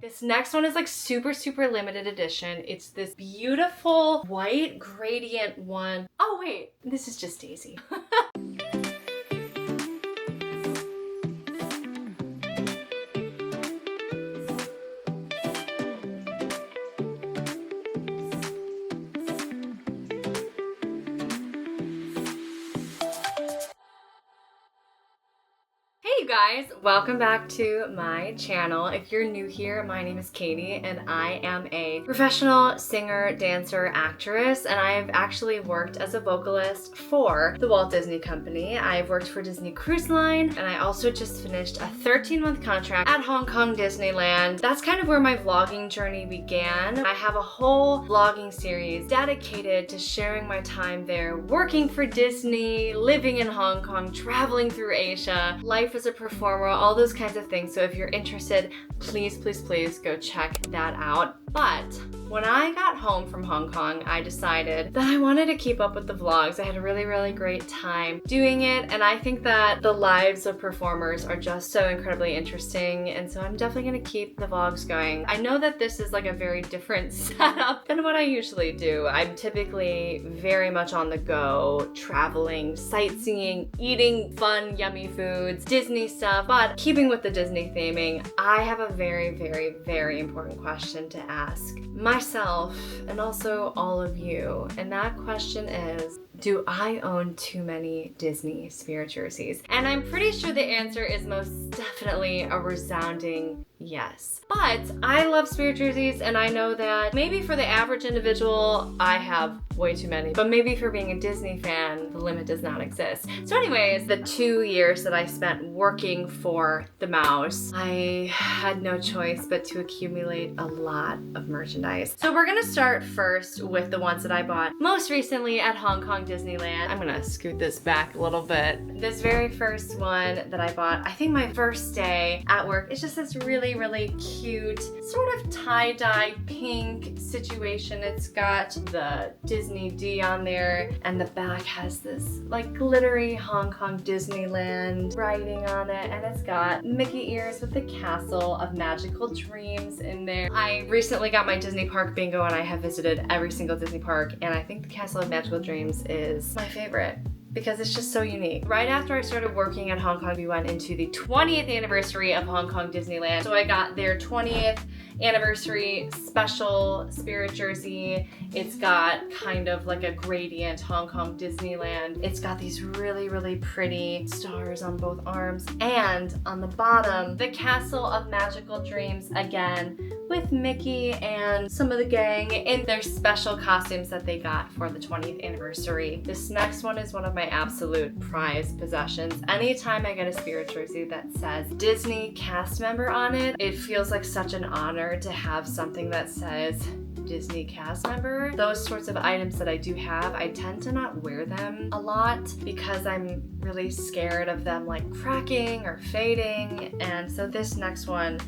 This next one is like super limited edition. It's this beautiful white gradient one. Oh wait, this is just Daisy. Hey you guys, welcome back to my channel. If you're new here, my name is Katie and I am a professional singer, dancer, actress, and I've actually worked as a vocalist for the Walt Disney Company. I've worked for Disney Cruise Line, and I also just finished a 13-month contract at Hong Kong Disneyland. That's kind of where my vlogging journey began. I have a whole vlogging series dedicated to sharing my time there, working for Disney, living in Hong Kong, traveling through Asia, life as a performer, all those kinds of things. So if you're interested, please go check that out. But when I got home from Hong Kong, I decided that I wanted to keep up with the vlogs. I had a really great time doing it, and I think that the lives of performers are just so incredibly interesting, and so I'm definitely gonna keep the vlogs going. I know that this is like a very different setup than what I usually do. I'm typically very much on the go, traveling, sightseeing, eating fun, yummy foods, Disney stuff, but keeping with the Disney theming, I have a very important question to ask myself and also all of you, and that question is, do I own too many Disney Spirit jerseys? And I'm pretty sure the answer is most definitely a resounding yes. But I love Spirit jerseys, and I know that maybe for the average individual, I have way too many, but maybe for being a Disney fan, the limit does not exist. So anyways, the 2 years that I spent working for the mouse, I had no choice but to accumulate a lot of merchandise. So we're gonna start first with the ones that I bought most recently at Hong Kong Disneyland. I'm gonna scoot this back a little bit. This very first one that I bought, I think my first day at work, it's just this really cute, sort of tie-dye pink situation. It's got the Disney D on there, and the back has this like glittery Hong Kong Disneyland writing on it, and it's got Mickey ears with the Castle of Magical Dreams in there. I recently got my Disney Park bingo, and I have visited every single Disney park, and I think the Castle of Magical Dreams is my favorite, because it's just so unique. Right after I started working at Hong Kong, we went into the 20th anniversary of Hong Kong Disneyland. So I got their 20th anniversary special Spirit jersey. It's got kind of like a gradient Hong Kong Disneyland. It's got these really pretty stars on both arms, and on the bottom, the Castle of Magical Dreams again, with Mickey and some of the gang in their special costumes that they got for the 20th anniversary. This next one is one of my absolute prized possessions. Anytime I get a Spirit jersey that says Disney cast member on it, it feels like such an honor to have something that says Disney cast member. Those sorts of items that I do have, I tend to not wear them a lot because I'm really scared of them like cracking or fading, and so this next one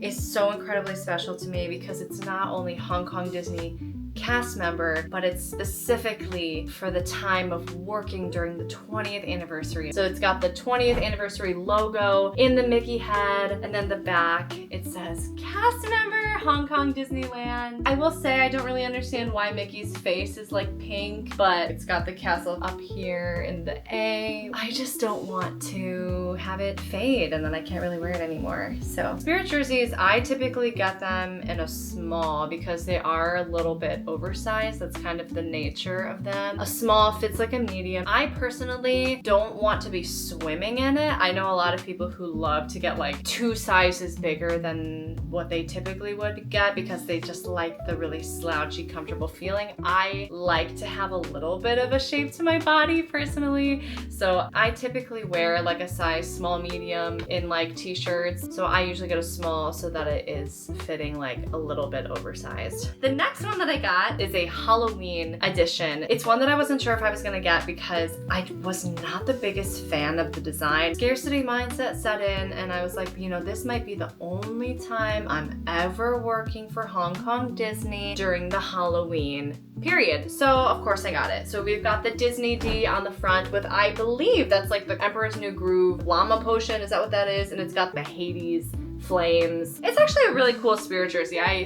is so incredibly special to me because it's not only Hong Kong Disney cast member, but it's specifically for the time of working during the 20th anniversary. So it's got the 20th anniversary logo in the Mickey head, and then the back, it says cast member Hong Kong Disneyland. I will say I don't really understand why Mickey's face is like pink, but it's got the castle up here in the A. I just don't want to have it fade and then I can't really wear it anymore. So Spirit jerseys, I typically get them in a small because they are a little bit oversized. That's kind of the nature of them. A small fits like a medium. I personally don't want to be swimming in it. I know a lot of people who love to get like 2 sizes bigger than what they typically would get because they just like the really slouchy, comfortable feeling. I like to have a little bit of a shape to my body personally, so I typically wear like a size small, medium in like t-shirts. So I usually get a small so that it is fitting like a little bit oversized. The next one that I got is a Halloween edition. It's one that I wasn't sure if I was gonna get because I was not the biggest fan of the design. Scarcity mindset set in, and I was like, you know, this might be the only time I'm ever working for Hong Kong Disney during the Halloween period. So of course I got it. So we've got the Disney D on the front with, I believe that's like the Emperor's New Groove llama potion, is that what that is? And it's got the Hades flames. It's actually a really cool spirit jersey. I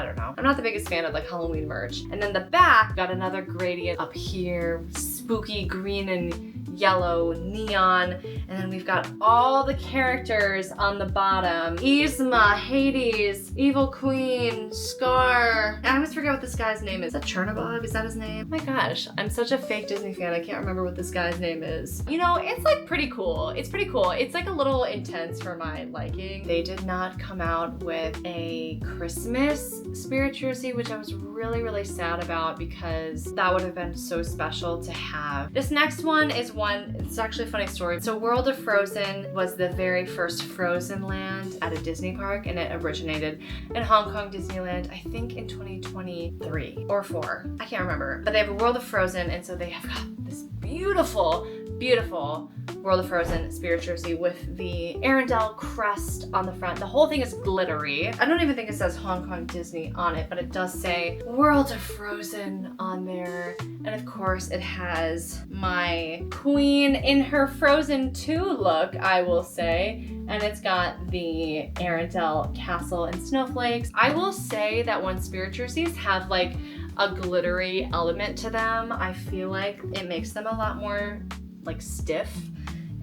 don't know. I'm not the biggest fan of like Halloween merch. And then the back got another gradient up here, spooky green and yellow neon. And then we've got all the characters on the bottom. Yzma, Hades, Evil Queen, Scar. I always forget what this guy's name is. Is that Chernobog? Is that his name? Oh my gosh, I'm such a fake Disney fan. I can't remember what this guy's name is. You know, it's like pretty cool. It's pretty cool. It's like a little intense for my liking. They did not come out with a Christmas spirit jersey, which I was really, really sad about because that would have been so special to have. This next one is one, it's actually a funny story. So World of Frozen was the very first Frozen land at a Disney park, and it originated in Hong Kong Disneyland, I think in 2023 or 4. I can't remember. But they have a World of Frozen, and so they have got this beautiful, beautiful World of Frozen spirit jersey with the Arendelle crest on the front. The whole thing is glittery. I don't even think it says Hong Kong Disney on it, but it does say World of Frozen on there. And of course it has my queen in her Frozen 2 look, I will say. And it's got the Arendelle castle and snowflakes. I will say that when spirit jerseys have like a glittery element to them, I feel like it makes them a lot more like stiff,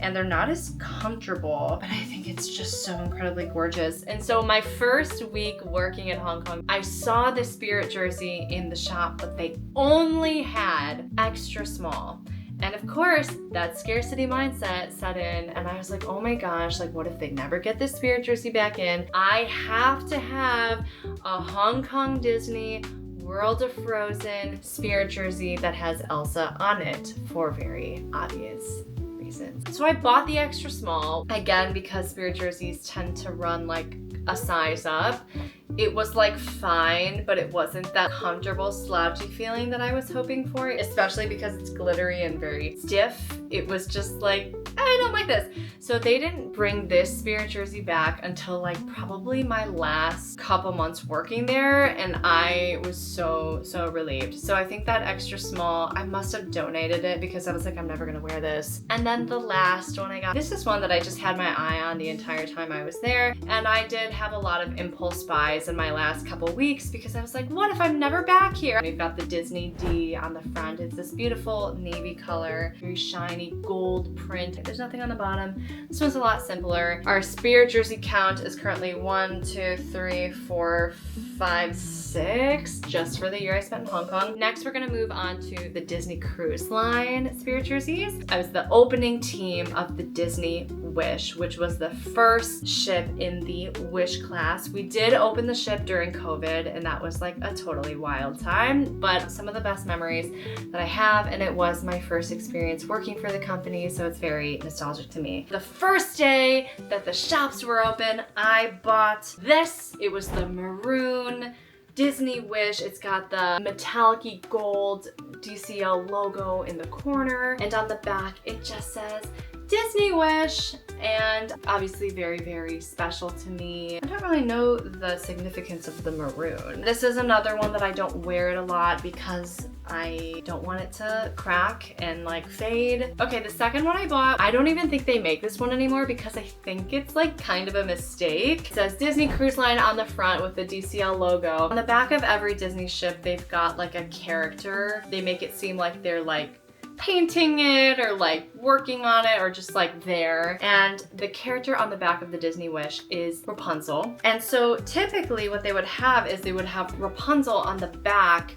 and they're not as comfortable, but I think it's just so incredibly gorgeous. And so my first week working in Hong Kong, I saw the spirit jersey in the shop, but they only had extra small. And of course, that scarcity mindset set in, and I was like, oh my gosh, like what if they never get this spirit jersey back in? I have to have a Hong Kong Disney World of Frozen spirit jersey that has Elsa on it for very obvious reasons. So I bought the extra small, again, because spirit jerseys tend to run like a size up. It was like fine, but it wasn't that comfortable, slouchy feeling that I was hoping for, especially because it's glittery and very stiff. It was just like, I don't like this. So they didn't bring this spirit jersey back until like probably my last couple months working there, and I was so relieved. So I think that extra small, I must have donated it because I was like, I'm never gonna wear this. And then the last one I got, this is one that I just had my eye on the entire time I was there, and I did have a lot of impulse buys in my last couple weeks because I was like, what if I'm never back here? We've got the Disney D on the front. It's this beautiful navy color, very shiny gold print. There's nothing on the bottom. This one's a lot simpler. Our spirit jersey count is currently 1, 2, 3, 4, 5, 6, just for the year I spent in Hong Kong. Next, we're gonna move on to the Disney Cruise Line spirit jerseys. I was the opening team of the Disney Wish, which was the first ship in the Wish class. We did open the ship during COVID, and that was like a totally wild time, but some of the best memories that I have, and it was my first experience working for the company, so it's very nostalgic to me. The first day that the shops were open, I bought this. It was the maroon Disney Wish. It's got the metallic-y gold DCL logo in the corner, and on the back it just says Disney Wish, and obviously very, very special to me. I don't really know the significance of the maroon. This is another one that I don't wear it a lot because I don't want it to crack and like fade. Okay, the second one I bought, I don't even think they make this one anymore because I think it's like kind of a mistake. It says Disney Cruise Line on the front with the DCL logo. On the back of every Disney ship, they've got like a character. They make it seem like they're like painting it or like working on it or just like there. And the character on the back of the Disney Wish is Rapunzel. And so typically what they would have is they would have Rapunzel on the back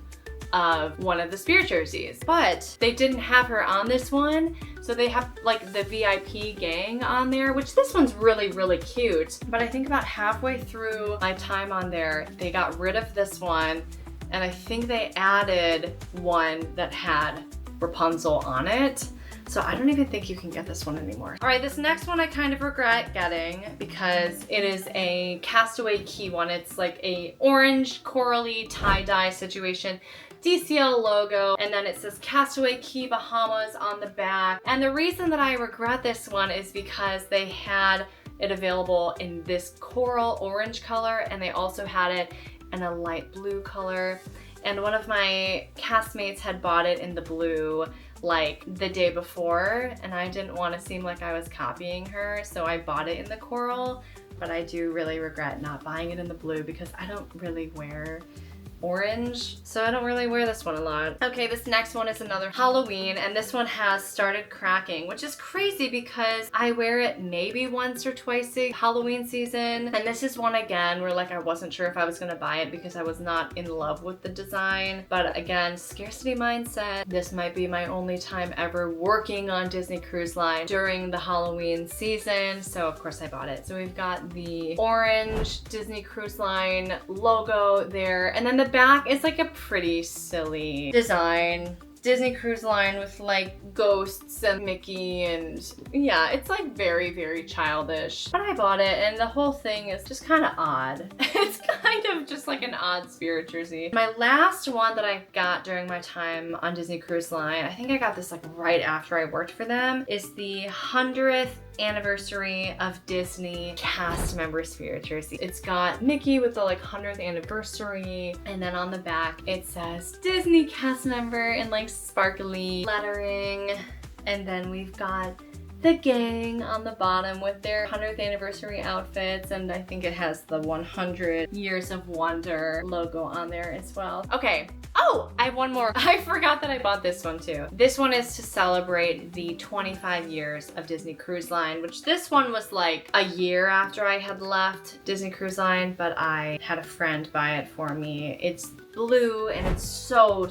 of one of the spirit jerseys, but they didn't have her on this one. So they have like the VIP gang on there, which this one's really, really cute. But I think about halfway through my time on there, they got rid of this one. And I think they added one that had Rapunzel on it. So I don't even think you can get this one anymore. All right, this next one I kind of regret getting because it is a Castaway Key one. It's like a orange corally tie-dye situation. DCL logo, and then it says Castaway Key Bahamas on the back. And the reason that I regret this one is because they had it available in this coral orange color, and they also had it in a light blue color. And one of my castmates had bought it in the blue like the day before, and I didn't want to seem like I was copying her, so I bought it in the coral. but I do really regret not buying it in the blue because I don't really wear orange, so I don't really wear this one a lot. Okay, this next one is another Halloween, and this one has started cracking, which is crazy because I wear it maybe once or twice a Halloween season. And this is one again where like I wasn't sure if I was gonna buy it because I was not in love with the design. But again, scarcity mindset. This might be my only time ever working on Disney Cruise Line during the Halloween season, so of course I bought it. So we've got the orange Disney Cruise Line logo there, and then the back is like a pretty silly design. Disney Cruise Line with like ghosts and Mickey, and yeah, it's like very, very childish. But I bought it and the whole thing is just kind of odd. It's kind of just like an odd Spirit jersey. My last one that I got during my time on Disney Cruise Line, I think I got this like right after I worked for them, is the 100th anniversary of Disney cast member Spirit jersey. It's got Mickey with the like 100th anniversary, and then on the back it says Disney cast member in like sparkly lettering, and then we've got the gang on the bottom with their 100th anniversary outfits, and I think it has the 100 Years of Wonder logo on there as well. Okay. Oh, I have one more. I forgot that I bought this one too. This one is to celebrate the 25 years of Disney Cruise Line, which this one was like a year after I had left Disney Cruise Line, but I had a friend buy it for me. It's blue and it's so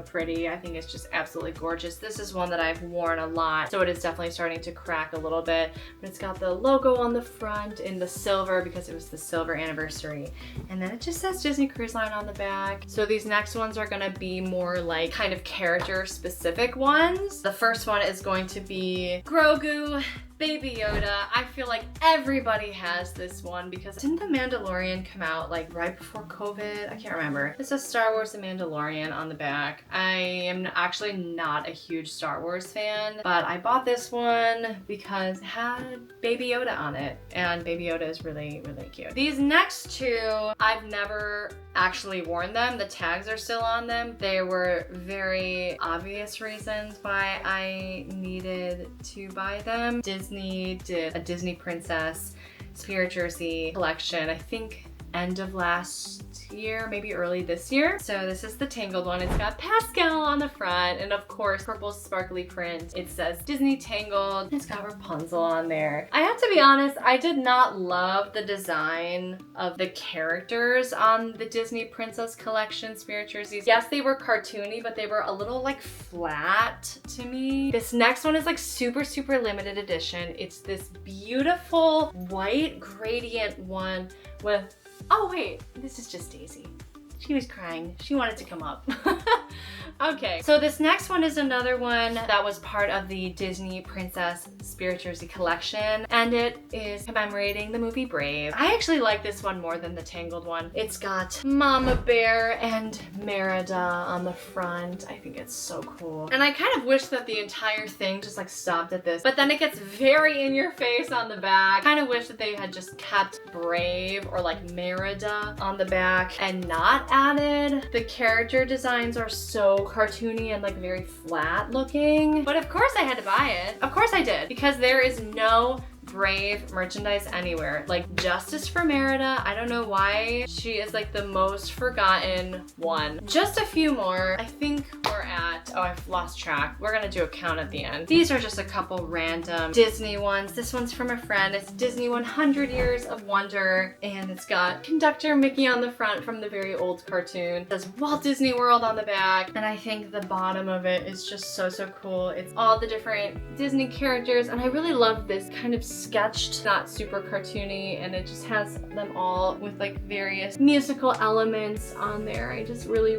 pretty. I think it's just absolutely gorgeous. This is one that I've worn a lot, so it is definitely starting to crack a little bit, but it's got the logo on the front in the silver because it was the silver anniversary, and then it just says Disney Cruise Line on the back. So these next ones are gonna be more like kind of character specific ones. The first one is going to be Grogu, Baby Yoda. I feel like everybody has this one because didn't The Mandalorian come out like right before COVID? I can't remember. It says Star Wars The Mandalorian on the back. I am actually not a huge Star Wars fan, but I bought this one because it had Baby Yoda on it, and Baby Yoda is really, really cute. These next two, I've never actually worn them. The tags are still on them. There were very obvious reasons why I needed to buy them. Disney did a Disney Princess Spirit jersey collection, I think end of last year, maybe early this year. So this is the Tangled one. It's got Pascal on the front, and of course purple sparkly print. It says Disney Tangled. It's got Rapunzel on there. I have to be honest, I did not love the design of the characters on the Disney Princess Collection Spirit jerseys. Yes, they were cartoony, but they were a little like flat to me. This next one is like super limited edition. It's this beautiful white gradient one with, oh wait, this is just Daisy. She was crying. She wanted to come up. Okay, so this next one is another one that was part of the Disney Princess Spirit Jersey collection, and it is commemorating the movie Brave. I actually like this one more than the Tangled one. It's got Mama Bear and Merida on the front. I think it's so cool. And I kind of wish that the entire thing just like stopped at this, but then it gets very in your face on the back. I kind of wish that they had just kept Brave or like Merida on the back and not added. The character designs are so cartoony and like very flat looking, but of course I had to buy it. Of course I did, because there is no Brave merchandise anywhere. Like justice for Merida. I don't know why she is like the most forgotten one. Just a few more. I think we're at, oh, I've lost track. We're gonna do a count at the end. These are just a couple random Disney ones. This one's from a friend. It's Disney 100 Years of Wonder, and it's got Conductor Mickey on the front from the very old cartoon. It says Walt Disney World on the back, and I think the bottom of it is just so cool. It's all the different Disney characters, and I really love this kind of sketched, not super cartoony, and it just has them all with like various musical elements on there. I just really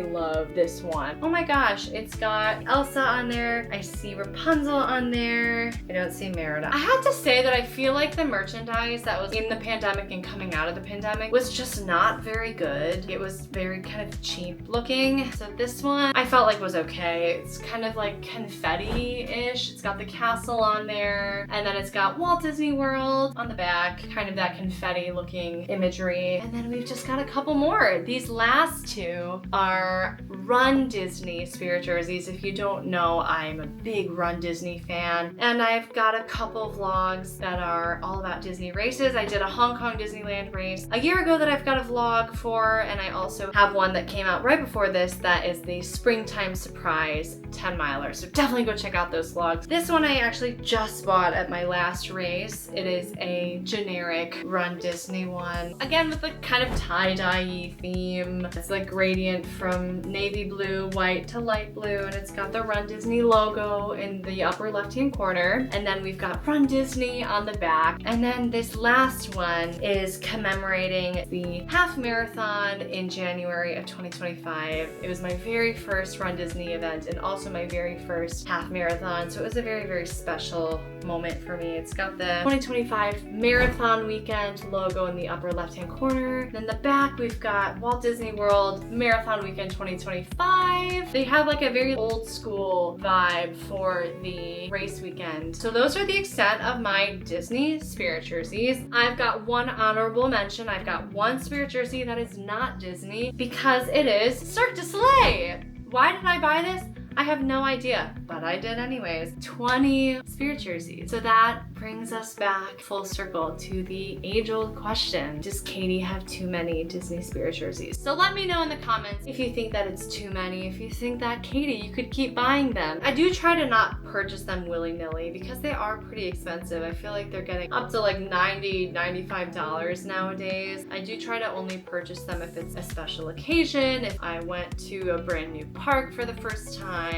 love this one. Oh my gosh, it's got Elsa on there. I see Rapunzel on there. I don't see Merida. I have to say that I feel like the merchandise that was in the pandemic and coming out of the pandemic was just not very good. It was very kind of cheap looking. So this one I felt like was okay. It's kind of like confetti-ish. It's got the castle on there, and then it's got Walt Disney World on the back, kind of that confetti looking imagery. And then we've just got a couple more. These last two are RunDisney Disney spirit jerseys. If you don't know, I'm a big Run Disney fan, and I've got a couple vlogs that are all about Disney races. I did a Hong Kong Disneyland race a year ago that I've got a vlog for, and I also have one that came out right before this that is the Springtime Surprise 10 miler. So definitely go check out those vlogs. This one I actually just bought at my last race. It is a generic Run Disney one. Again, with the kind of tie-dye theme. It's like gradient from navy blue, white to light blue, and it's got the Run Disney logo in the upper left-hand corner. And then we've got Run Disney on the back. And then this last one is commemorating the half marathon in January of 2025. It was my very first Run Disney event and also my very first half marathon. So it was a very, very special moment for me. It's got the 2025 marathon weekend logo in the upper left-hand corner. Then the back, we've got Walt Disney World Marathon Weekend 2025. They have like a very old school vibe for the race weekend. So those are the extent of my Disney spirit jerseys. I've got one honorable mention. I've got one spirit jersey that is not Disney because it is Cirque du Soleil. Why did I buy this? I have no idea, but I did anyways. 20 spirit jerseys. So that brings us back full circle to the age-old question. Does Katie have too many Disney spirit jerseys? So let me know in the comments if you think that it's too many, if you think that, Katie, you could keep buying them. I do try to not purchase them willy-nilly because they are pretty expensive. I feel like they're getting up to like $90, $95 nowadays. I do try to only purchase them if it's a special occasion, if I went to a brand new park for the first time,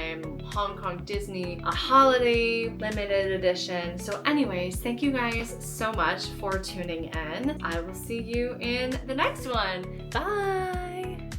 Hong Kong Disney, a holiday limited edition. So anyways, thank you guys so much for tuning in. I will see you in the next one. Bye!